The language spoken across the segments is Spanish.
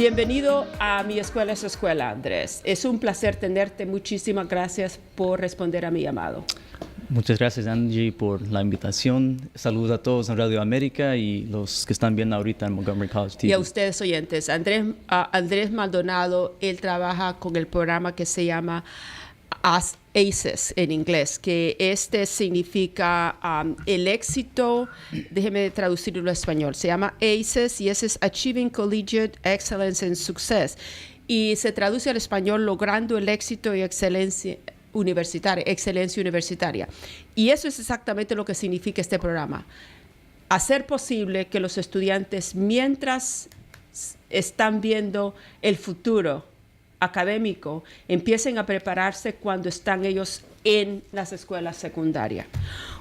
Bienvenido a Mi Escuela es Escuela, Andrés. Es un placer tenerte. Muchísimas gracias por responder a mi llamado. Muchas gracias, Angie, por la invitación. Saludos a todos en Radio América y los que están viendo ahorita en Montgomery College TV. Y a ustedes, oyentes. Andrés Maldonado, él trabaja con el programa que se llama ACES en inglés, que significa el éxito, déjeme traducirlo en español, se llama ACES y ese es Achieving Collegiate Excellence and Success. Y se traduce al español logrando el éxito y excelencia universitaria. Y eso es exactamente lo que significa este programa. Hacer posible que los estudiantes, mientras están viendo el futuro académico, empiecen a prepararse cuando están ellos en las escuelas secundarias.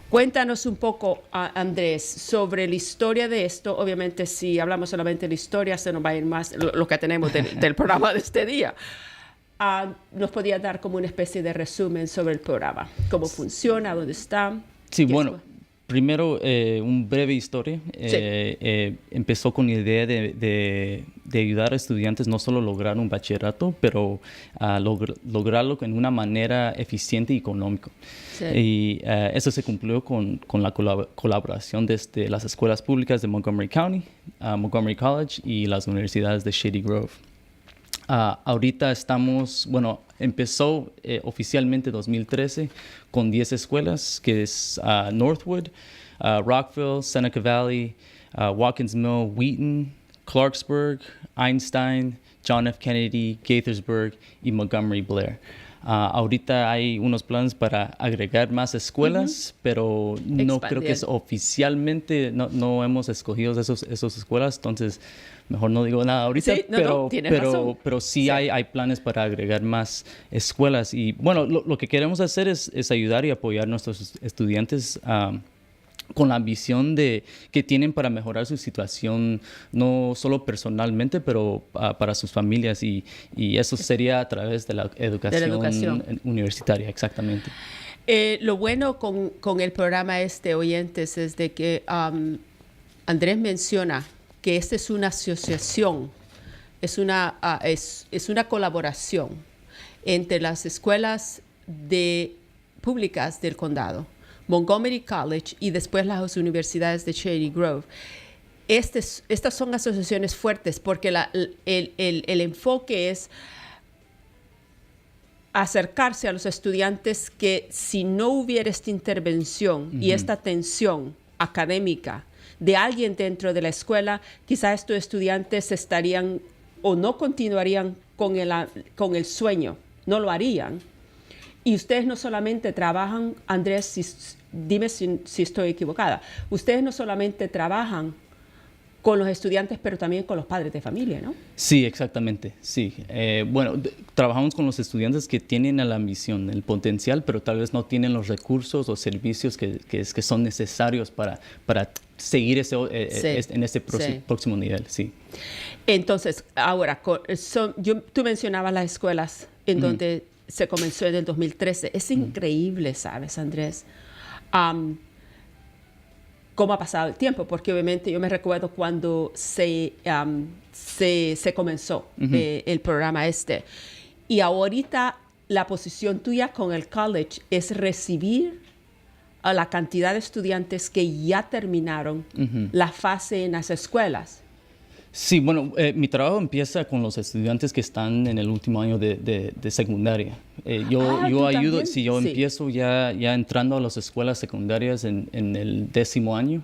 Cuéntanos un poco, Andrés, sobre la historia de esto. Obviamente, si hablamos solamente de la historia, se nos va a ir más lo que tenemos del programa de este día. ¿Nos podía dar como una especie de resumen sobre el programa? ¿Cómo funciona? ¿Dónde está? Sí, bueno, primero una breve historia. Sí. Empezó con la idea de ayudar a estudiantes no solo a lograr un bachillerato, pero a lograrlo en una manera eficiente y económica. Sí. Y eso se cumplió con la colaboración desde las escuelas públicas de Montgomery County, Montgomery College y las universidades de Shady Grove. Ahorita empezó oficialmente en 2013 con 10 escuelas, que es Northwood, Rockville, Seneca Valley, Watkins Mill, Wheaton, Clarksburg, Einstein, John F. Kennedy, Gaithersburg y Montgomery Blair. Ahorita hay unos planes para agregar más escuelas, pero no creo que oficialmente no hemos escogido esas escuelas, entonces mejor no digo nada ahorita, sí, pero sí, hay planes para agregar más escuelas. Y bueno, lo que queremos hacer es ayudar y apoyar a nuestros estudiantes con la ambición que tienen para mejorar su situación, no solo personalmente, pero para sus familias. Y eso sería a través de la educación universitaria, exactamente. Lo bueno con el programa oyentes, es de que Andrés menciona que esta es una asociación, es una colaboración entre las escuelas públicas del condado, Montgomery College y después las universidades de Shady Grove. Estas son asociaciones fuertes porque el enfoque es acercarse a los estudiantes que si no hubiera esta intervención y esta atención académica de alguien dentro de la escuela, quizás estos estudiantes estarían o no continuarían con el sueño, no lo harían. Y ustedes no solamente trabajan, Andrés, dime si estoy equivocada, ustedes no solamente trabajan con los estudiantes, pero también con los padres de familia, ¿no? Sí, exactamente, sí. Trabajamos con los estudiantes que tienen la ambición, el potencial, pero tal vez no tienen los recursos o servicios que son necesarios para seguir en este próximo nivel, sí. Entonces, ahora, tú mencionabas las escuelas en donde se comenzó en el 2013. Es increíble, ¿sabes, Andrés? Cómo ha pasado el tiempo, porque obviamente yo me recuerdo cuando se comenzó el programa y ahorita la posición tuya con el college es recibir a la cantidad de estudiantes que ya terminaron la fase en las escuelas. Sí, bueno, mi trabajo empieza con los estudiantes que están en el último año de secundaria. Yo ayudo, empiezo ya entrando a las escuelas secundarias en el 10º año,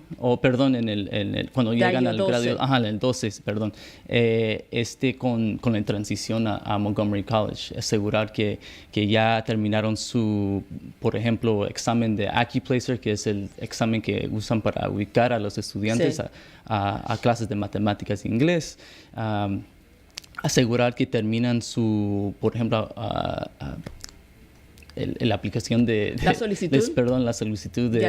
cuando llegan al grado, en el 12, perdón, con la transición a Montgomery College, asegurar que ya terminaron por ejemplo, examen de Accuplacer, que es el examen que usan para ubicar a los estudiantes a clases de matemáticas e inglés, asegurar que terminan por ejemplo, la aplicación la solicitud de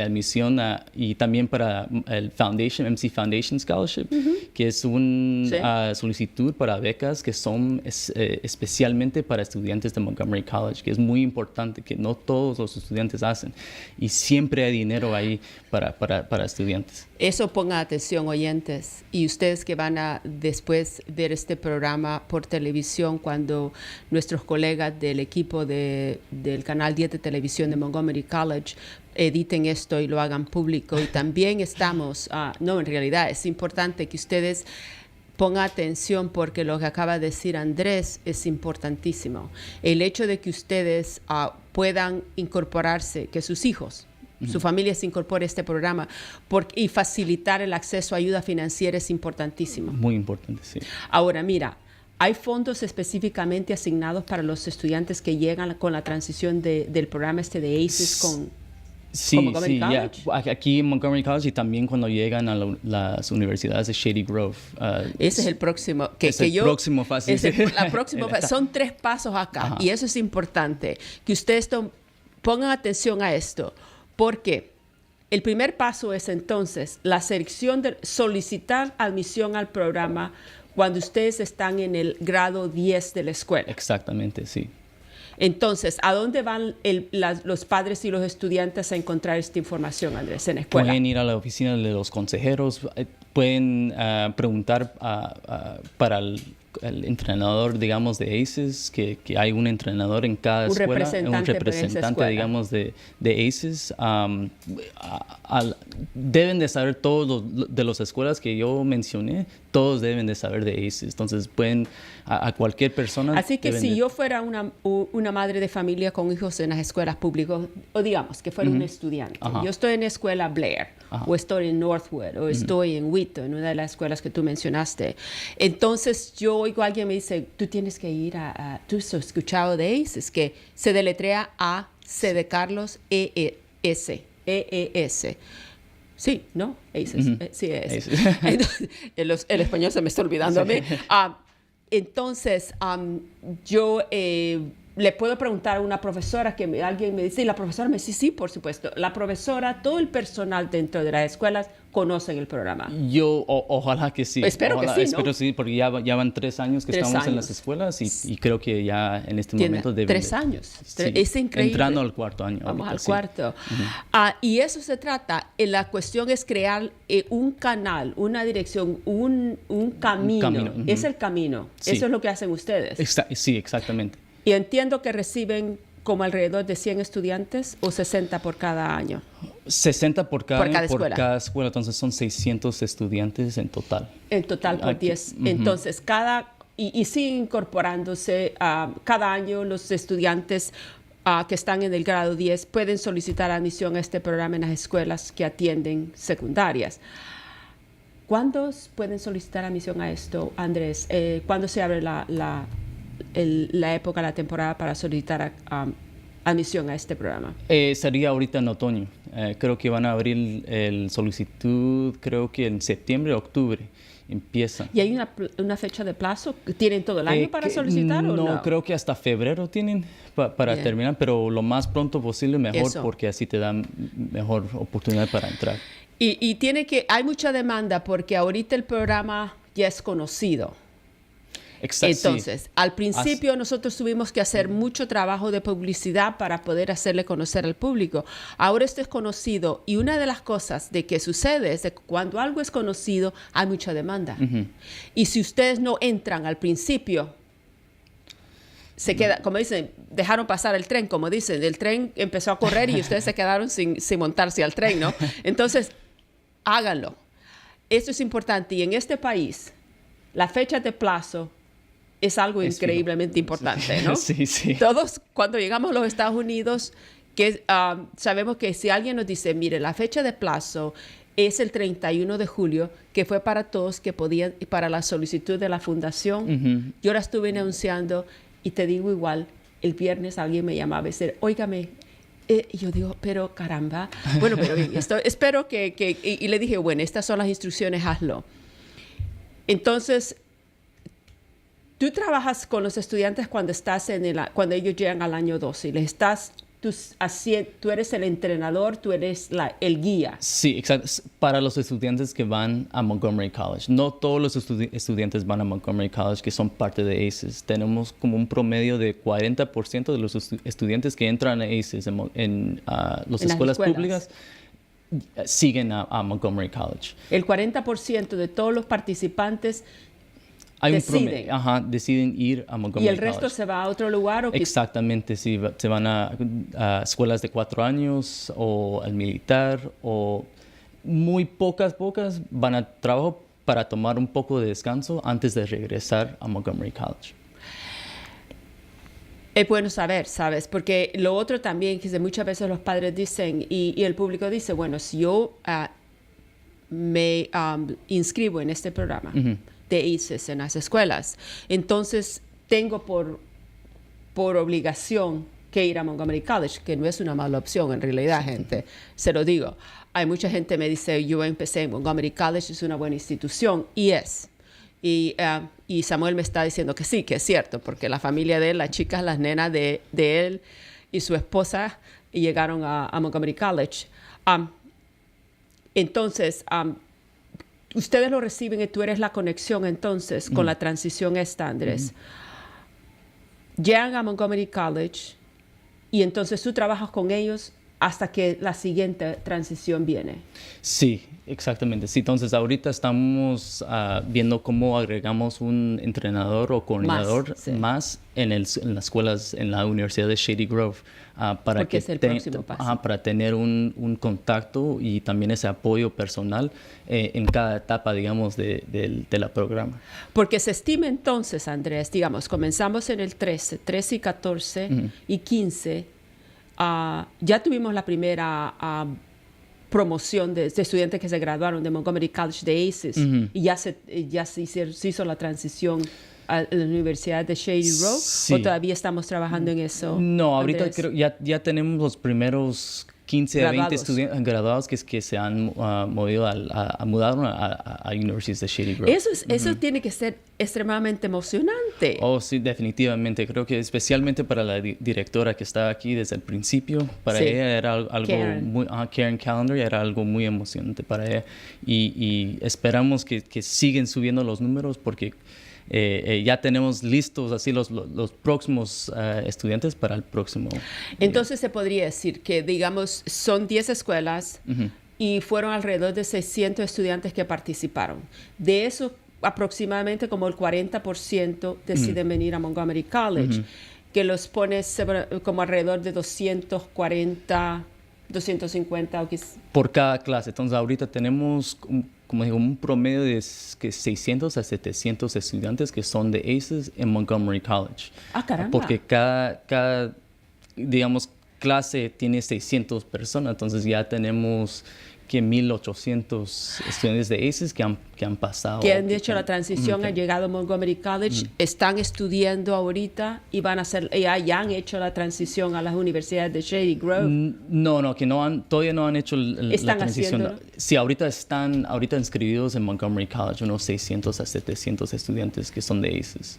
admisión y también para el MC Foundation Scholarship, que que es una ¿Sí? solicitud para becas que son especialmente para estudiantes de Montgomery College, que es muy importante, que no todos los estudiantes hacen. Y siempre hay dinero ahí para estudiantes. Eso pongan atención, oyentes, y ustedes que van a después ver este programa por televisión cuando nuestros colegas del equipo del Canal 10 de televisión de Montgomery College editen esto y lo hagan público. Y también estamos, no, en realidad es importante que ustedes pongan atención porque lo que acaba de decir Andrés es importantísimo. El hecho de que ustedes puedan incorporarse, que sus hijos, su familia se incorpore a este programa y facilitar el acceso a ayuda financiera es importantísimo. Muy importante, sí. Ahora, mira, hay fondos específicamente asignados para los estudiantes que llegan con la transición del programa de ACES con Montgomery College. Aquí en Montgomery College y también cuando llegan a las universidades de Shady Grove. Ese es el próximo. Próximo fase. La próxima fase. Son 3 pasos acá. Ajá. Y eso es importante, que ustedes pongan atención a esto. Porque el primer paso es entonces la selección de solicitar admisión al programa cuando ustedes están en el grado 10 de la escuela. Exactamente, sí. Entonces, ¿a dónde van los padres y los estudiantes a encontrar esta información, Andrés, en la escuela? Pueden ir a la oficina de los consejeros, pueden preguntar para el entrenador, digamos, de ACES, que hay un entrenador en cada escuela, un representante, digamos, de ACES. Deben de saber todos de las escuelas que yo mencioné, todos deben de saber de ACES. Entonces, pueden a cualquier persona. Así que si yo fuera una madre de familia con hijos en las escuelas públicas, o digamos que fuera un estudiante, yo estoy en la escuela Blair, o estoy en Northwood, o estoy en Wheaton, una de las escuelas que tú mencionaste. Entonces, yo oigo a alguien me dice, tú tienes que ir tú has escuchado de ACES, que se deletrea A, C de Carlos, E-E-S. E-E-S. Sí, ¿no? ACES. Sí, es. Entonces, el español se me está olvidando a mí. Entonces, yo le puedo preguntar a una profesora que alguien me dice, y la profesora me dice, sí, por supuesto. La profesora, todo el personal dentro de las escuelas conocen el programa. Ojalá que sí. Espero que sí, ¿no? Espero sí, porque ya van 3 años que estamos en las escuelas y creo que ya en este momento deben 3 años. Sí, es increíble. Entrando al 4º año. Vamos ahorita, al cuarto. Y eso se trata. La cuestión es crear un canal, una dirección, un camino. Es el camino. Sí. Eso es lo que hacen ustedes. Sí, exactamente. Y entiendo que reciben como alrededor de 100 estudiantes o 60 por cada año. 60 por cada escuela. Entonces son 600 estudiantes en total. En total por 10. Entonces, y siguen incorporándose cada año los estudiantes que están en el grado 10 pueden solicitar admisión a este programa en las escuelas que atienden secundarias. ¿Cuándo pueden solicitar admisión a esto, Andrés? ¿Cuándo se abre la época, la temporada para solicitar admisión a este programa? Sería ahorita en otoño. Creo que van a abrir el solicitud, creo que en septiembre o octubre empieza. ¿Y hay una fecha de plazo? ¿Tienen todo el año para solicitar o no? No, creo que hasta febrero tienen para terminar, pero lo más pronto posible mejor. Eso. Porque así te dan mejor oportunidad para entrar. Y hay mucha demanda porque ahorita el programa ya es conocido. Entonces, al principio nosotros tuvimos que hacer mucho trabajo de publicidad para poder hacerle conocer al público. Ahora esto es conocido y una de las cosas de que sucede es que cuando algo es conocido hay mucha demanda. Y si ustedes no entran al principio, se queda, como dicen, dejaron pasar el tren, como dicen, el tren empezó a correr y ustedes se quedaron sin montarse al tren, ¿no? Entonces, háganlo. Esto es importante y en este país la fecha de plazo es algo increíblemente importante, ¿no? Sí, sí. Todos, cuando llegamos a los Estados Unidos, sabemos que si alguien nos dice, mire, la fecha de plazo es el 31 de julio, que fue para todos que podían, para la solicitud de la fundación. Yo la estuve anunciando y te digo igual, el viernes alguien me llamaba y decía, óigame, y yo digo, pero caramba, bueno, pero bien, espero y le dije, bueno, estas son las instrucciones, hazlo. Entonces, tú trabajas con los estudiantes cuando ellos llegan al año 12 y les estás tú eres el entrenador, tú eres el guía. Sí, exacto. Para los estudiantes que van a Montgomery College. No todos los estudiantes van a Montgomery College que son parte de ACES. Tenemos como un promedio de 40% de los estudiantes que entran a ACES en las escuelas públicas siguen a Montgomery College. El 40% de todos los participantes deciden ir a Montgomery College. ¿Y el resto se va a otro lugar? Exactamente, sí. Se van a escuelas de 4 años o al militar, o muy pocas van a trabajo para tomar un poco de descanso antes de regresar a Montgomery College. Es bueno saber, ¿sabes? Porque lo otro también, que muchas veces los padres dicen y el público dice, bueno, si yo me inscribo en este programa de ACES en las escuelas, entonces tengo por obligación que ir a Montgomery College, que no es una mala opción en realidad, gente. Se lo digo. Hay mucha gente que me dice, yo empecé en Montgomery College, es una buena institución, y es. Y Samuel me está diciendo que sí, que es cierto, porque la familia de él, las chicas, las nenas de él y su esposa llegaron a Montgomery College. Entonces, ustedes lo reciben y tú eres la conexión entonces con la transición esta, Andrés. Llegan a Montgomery College y entonces tú trabajas con ellos hasta que la siguiente transición viene. Sí, exactamente. Sí, entonces ahorita estamos viendo cómo agregamos un entrenador o coordinador más en las escuelas, en la Universidad de Shady Grove. Porque es el próximo paso. Para tener un contacto y también ese apoyo personal en cada etapa, digamos, de la programa. Porque se estima entonces, Andrés, digamos, comenzamos en el 13 y 14 y 15. Ya tuvimos la primera promoción de estudiantes que se graduaron de Montgomery College de ACES y ya se hizo la transición a la Universidad de Shady Grove. Sí. ¿O todavía estamos trabajando en eso? No, ahorita Andrés? creo ya tenemos los primeros 15 a 20 estudiantes graduados que se han movido mudaron a Universidad de Shady Grove. Eso tiene que ser extremadamente emocionante. Oh, sí, definitivamente. Creo que especialmente para la directora que estaba aquí desde el principio, para ella era algo muy... Karen Callender, era algo muy emocionante para ella. Y esperamos que siguen subiendo los números porque ya tenemos listos así los próximos estudiantes para el próximo. Entonces se podría decir que, digamos, son 10 escuelas y fueron alrededor de 600 estudiantes que participaron. De eso, aproximadamente como el 40% deciden venir a Montgomery College, que los pone como alrededor de 240, 250. Por cada clase. Entonces, ahorita tenemos, como digo, un promedio de 600 a 700 estudiantes que son de ACES en Montgomery College. Caramba. Porque cada digamos, clase tiene 600 personas. Entonces, ya tenemos que 1,800 estudiantes de ACES que han pasado. Que han hecho la transición, han llegado a Montgomery College, están estudiando ahorita y ya han hecho la transición a las universidades de Shady Grove. No, que todavía no han hecho la transición. Haciéndolo. Sí, ahorita están inscribidos en Montgomery College unos 600 a 700 estudiantes que son de ACES.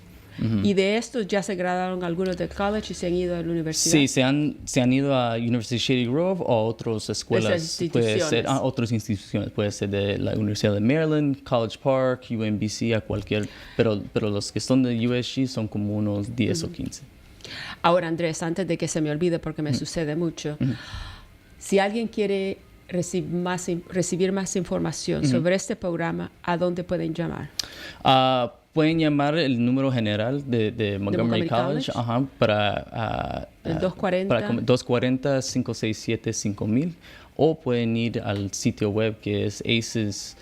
Y de estos ya se graduaron algunos del college y se han ido a la universidad. Sí, se han ido a University of Shady Grove o a otras escuelas. Puede ser otras instituciones. Puede ser de la Universidad de Maryland, College Park, UMBC, a cualquier. Pero los que son de USG son como unos 10 o 15. Ahora, Andrés, antes de que se me olvide, porque me sucede mucho, si alguien quiere recibir más información sobre este programa, ¿a dónde pueden llamar? Pueden llamar el número general de Montgomery College para el 240-567-5000, o pueden ir al sitio web que es ACES,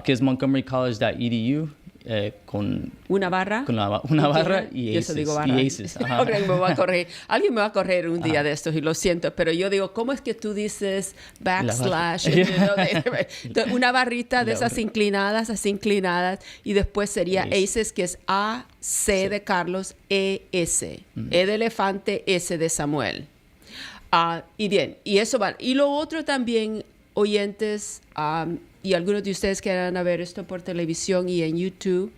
que es montgomerycollege.edu. Con una barra, una barra y ACES. Yo digo barra. Y ACES. Alguien me va a correr un día de estos y lo siento, pero yo digo, ¿cómo es que tú dices backslash? Una barrita de esas inclinadas, así inclinadas, y después sería ACES, que es A-C de Carlos, E-S. E de elefante, S de Samuel. Y bien, y eso va. Y lo otro también, oyentes, y algunos de ustedes que van a ver esto por televisión y en YouTube,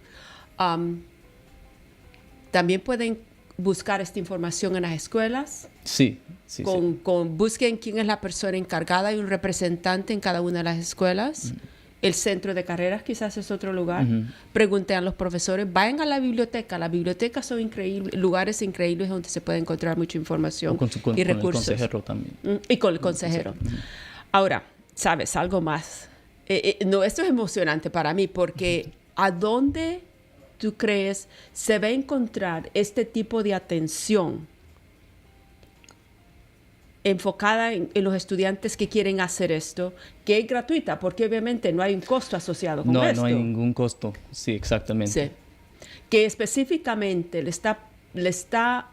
también pueden buscar esta información en las escuelas. Sí, sí, sí. Busquen quién es la persona encargada y un representante en cada una de las escuelas. El centro de carreras quizás es otro lugar. Pregunten a los profesores. Vayan a la biblioteca. Las bibliotecas son lugares increíbles donde se puede encontrar mucha información y recursos. Con el consejero también. Y con el consejero. Ahora, ¿sabes? Algo más. No, esto es emocionante para mí porque ¿a dónde tú crees se va a encontrar este tipo de atención enfocada en los estudiantes que quieren hacer esto, que es gratuita, porque obviamente no hay un costo asociado con esto? No hay ningún costo, sí, exactamente. Sí. Que específicamente le está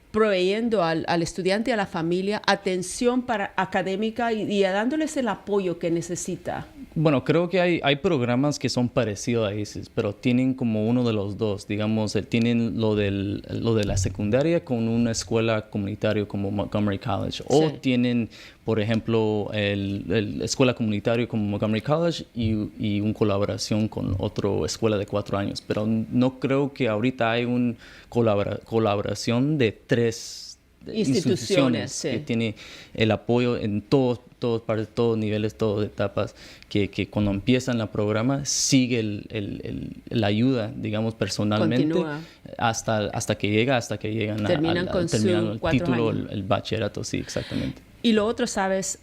proveyendo al estudiante y a la familia atención académica y dándoles el apoyo que necesita. Bueno, creo que hay programas que son parecidos a esos, pero tienen como uno de los dos. Digamos, tienen lo de la secundaria con una escuela comunitaria como Montgomery College. O tienen, por ejemplo, la escuela comunitaria como Montgomery College y una colaboración con otra escuela de 4 años. Pero no creo que ahorita hay una colaboración de 3 instituciones que tiene el apoyo en todos niveles, todas etapas, que cuando empiezan el programa sigue la ayuda, digamos, personalmente. Continúa. hasta que llegan terminan con su 4 título, años. el bachillerato, sí, exactamente. Y lo otro, sabes,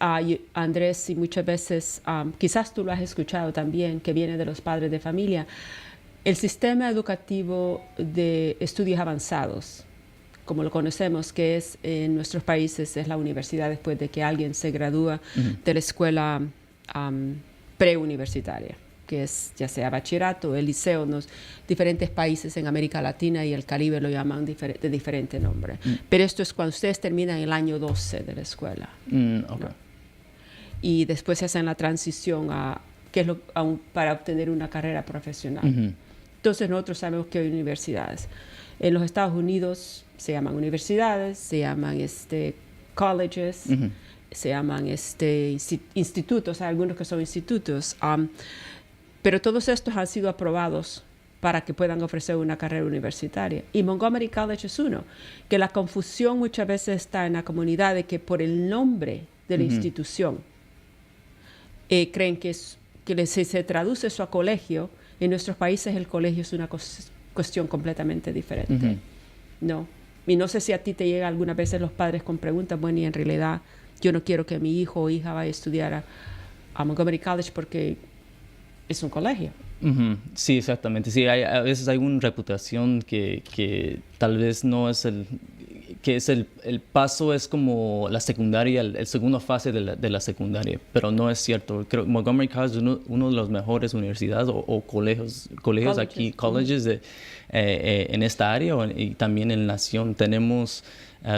Andrés, y muchas veces, quizás tú lo has escuchado también, que viene de los padres de familia, el sistema educativo de estudios avanzados, como lo conocemos, que es en nuestros países, es la universidad después de que alguien se gradúa de la escuela preuniversitaria, que es ya sea bachillerato, el liceo, en los diferentes países en América Latina y el Caribe lo llaman de diferente nombre. Pero esto es cuando ustedes terminan el año 12 de la escuela. Okay. ¿No? Y después se hacen la transición para obtener una carrera profesional. Entonces nosotros sabemos que hay universidades. En los Estados Unidos se llaman universidades, se llaman colleges, se llaman institutos, hay algunos que son institutos, pero todos estos han sido aprobados para que puedan ofrecer una carrera universitaria. Y Montgomery College es uno, que la confusión muchas veces está en la comunidad de que por el nombre de la institución creen que si se traduce eso a colegio, en nuestros países el colegio es una cuestión completamente diferente. No. Y no sé si a ti te llega algunas veces los padres con preguntas, bueno, y en realidad yo no quiero que mi hijo o hija vaya a estudiar a Montgomery College porque es un colegio. Sí, exactamente. Sí, a veces hay una reputación que tal vez no es el paso es como la secundaria, el segunda fase de la secundaria, pero no es cierto. Creo que Montgomery College es uno de las mejores universidades o colegios aquí, colleges en esta área y también en la nación. Tenemos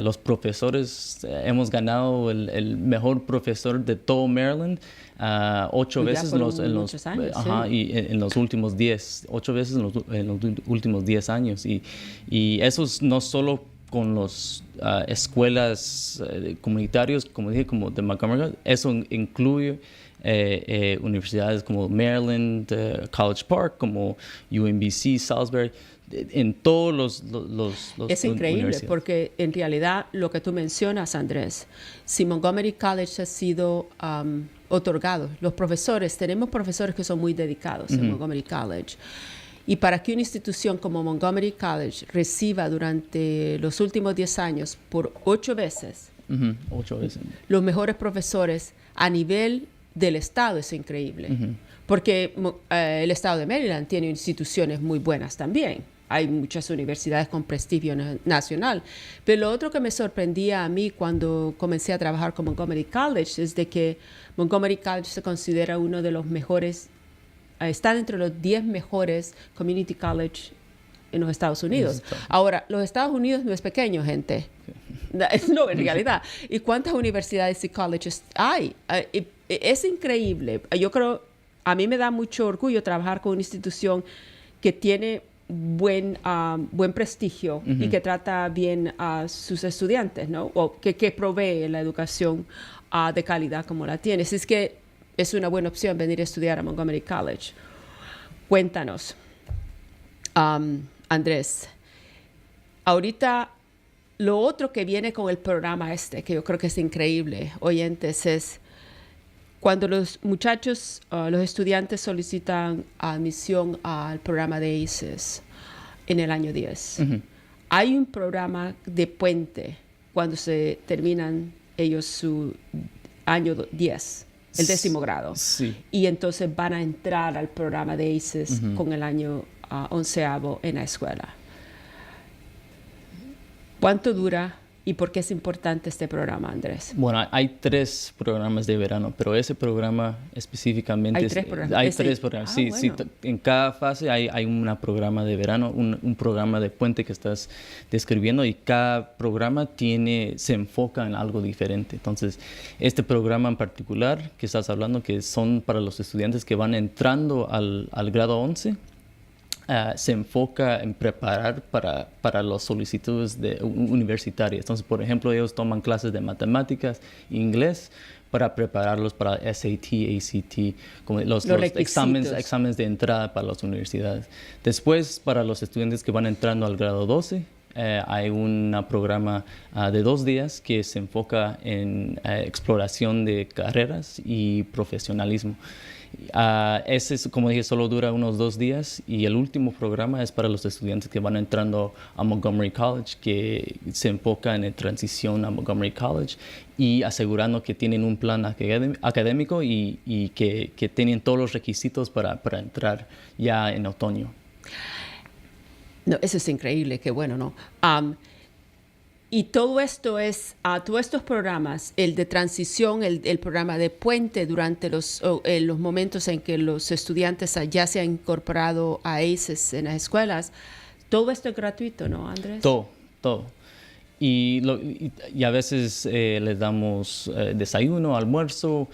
los profesores, hemos ganado el mejor profesor de todo Maryland 8 veces en los últimos 10, 8 veces en los últimos 10 años. Y eso es no solo con las escuelas comunitarias, como dije, como de Montgomery, eso incluye universidades como Maryland, College Park, como UMBC, Salisbury, en todos los es increíble porque en realidad lo que tú mencionas, Andrés, si Montgomery College ha sido otorgado, los profesores, tenemos profesores que son muy dedicados en Montgomery College. Y para que una institución como Montgomery College reciba durante los últimos 10 años por 8 veces, 8 veces los mejores profesores a nivel del Estado es increíble. Porque el Estado de Maryland tiene instituciones muy buenas también. Hay muchas universidades con prestigio nacional. Pero lo otro que me sorprendía a mí cuando comencé a trabajar con Montgomery College es de que Montgomery College se considera uno de los mejores, está dentro de los 10 mejores community college en los Estados Unidos. Ahora, los Estados Unidos no es pequeño, gente. No, en realidad. ¿Y cuántas universidades y colleges hay? Es increíble. Yo creo, a mí me da mucho orgullo trabajar con una institución que tiene buen prestigio y que trata bien a sus estudiantes, ¿no? O que provee la educación de calidad como la tiene. Así es que es una buena opción venir a estudiar a Montgomery College. Cuéntanos, Andrés, Ahorita, lo otro que viene con el programa que yo creo que es increíble, oyentes, es cuando los muchachos, los estudiantes solicitan admisión al programa de ACES en el año 10. Hay un programa de puente cuando se terminan ellos su año 10, el 10º grado. Sí. Y entonces van a entrar al programa de ACES con el año 11º en la escuela. ¿Cuánto dura y por qué es importante este programa, Andrés? Bueno, hay 3 programas de verano, pero ese programa específicamente... Hay 3 programas. Hay 3 programas, sí. Bueno. Sí, en cada fase hay un programa de verano, un programa de puente que estás describiendo, y cada programa se enfoca en algo diferente. Entonces, este programa en particular que estás hablando, que son para los estudiantes que van entrando al grado 11, se enfoca en preparar para las solicitudes universitarias. Entonces, por ejemplo, ellos toman clases de matemáticas e inglés para prepararlos para SAT, ACT, como los exámenes de entrada para las universidades. Después, para los estudiantes que van entrando al grado 12, hay un programa de 2 días que se enfoca en exploración de carreras y profesionalismo. Ese, como dije, solo dura unos 2 días, y el último programa es para los estudiantes que van entrando a Montgomery College, que se enfoca en la transición a Montgomery College y asegurando que tienen un plan académico y que tienen todos los requisitos para entrar ya en otoño. No, eso es increíble, qué bueno, ¿no? Y todo esto es, todos estos programas, el de transición, el programa de puente durante los momentos en que los estudiantes ya se han incorporado a ACES en las escuelas, todo esto es gratuito, ¿no, Andrés? Todo. Y a veces les damos desayuno, almuerzo,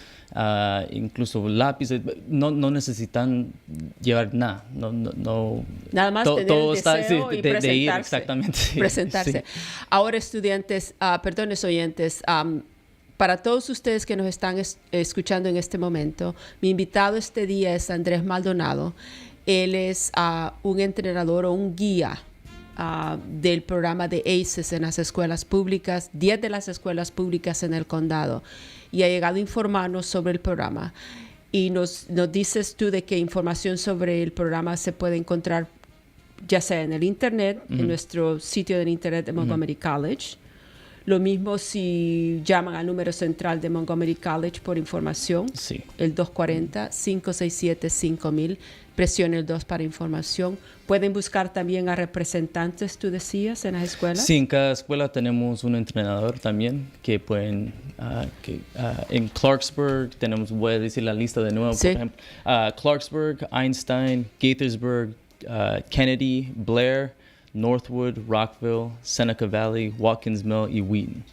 incluso lápices. No necesitan llevar nada. Nada más tener el deseo y presentarse. De ir, exactamente. Presentarse. Sí. Ahora, estudiantes, oyentes, para todos ustedes que nos están escuchando en este momento, mi invitado este día es Andrés Maldonado. Él es un entrenador o un guía del programa de ACES en las escuelas públicas, 10 de las escuelas públicas en el condado, y ha llegado a informarnos sobre el programa. Y nos dices tú de que información sobre el programa se puede encontrar ya sea en el internet, en nuestro sitio del internet de Montgomery College. Lo mismo si llaman al número central de Montgomery College por información, sí. El 240-567-5000. Presione el 2 para información. ¿Pueden buscar también a representantes, tú decías, en las escuelas? Sí, en cada escuela tenemos un entrenador también que pueden... en Clarksburg tenemos, voy a decir la lista de nuevo, sí. Por ejemplo, Clarksburg, Einstein, Gaithersburg, Kennedy, Blair, Northwood, Rockville, Seneca Valley, Watkins Mill y Wheaton.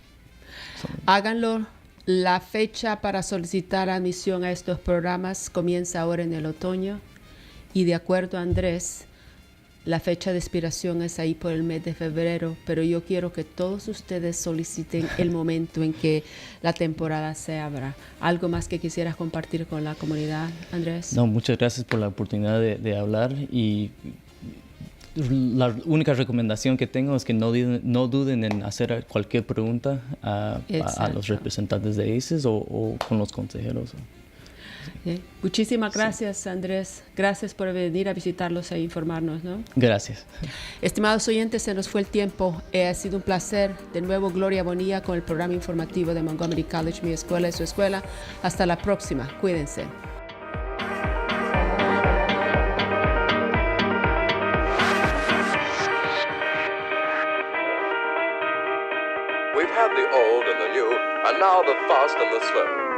Háganlo. La fecha para solicitar admisión a estos programas comienza ahora en el otoño. Y de acuerdo a Andrés, la fecha de expiración es ahí por el mes de febrero, pero yo quiero que todos ustedes soliciten el momento en que la temporada se abra. ¿Algo más que quisieras compartir con la comunidad, Andrés? No, muchas gracias por la oportunidad de hablar, y la única recomendación que tengo es que no duden en hacer cualquier pregunta a los representantes de ACES o con los consejeros. Muchísimas gracias, Andrés. Gracias por venir a visitarlos e informarnos, ¿no? Gracias. Estimados oyentes, se nos fue el tiempo. Ha sido un placer. De nuevo, Gloria Bonilla con el programa informativo de Montgomery College, mi escuela y su escuela. Hasta la próxima. Cuídense. We've had the old and the new, and now the fast and the slow.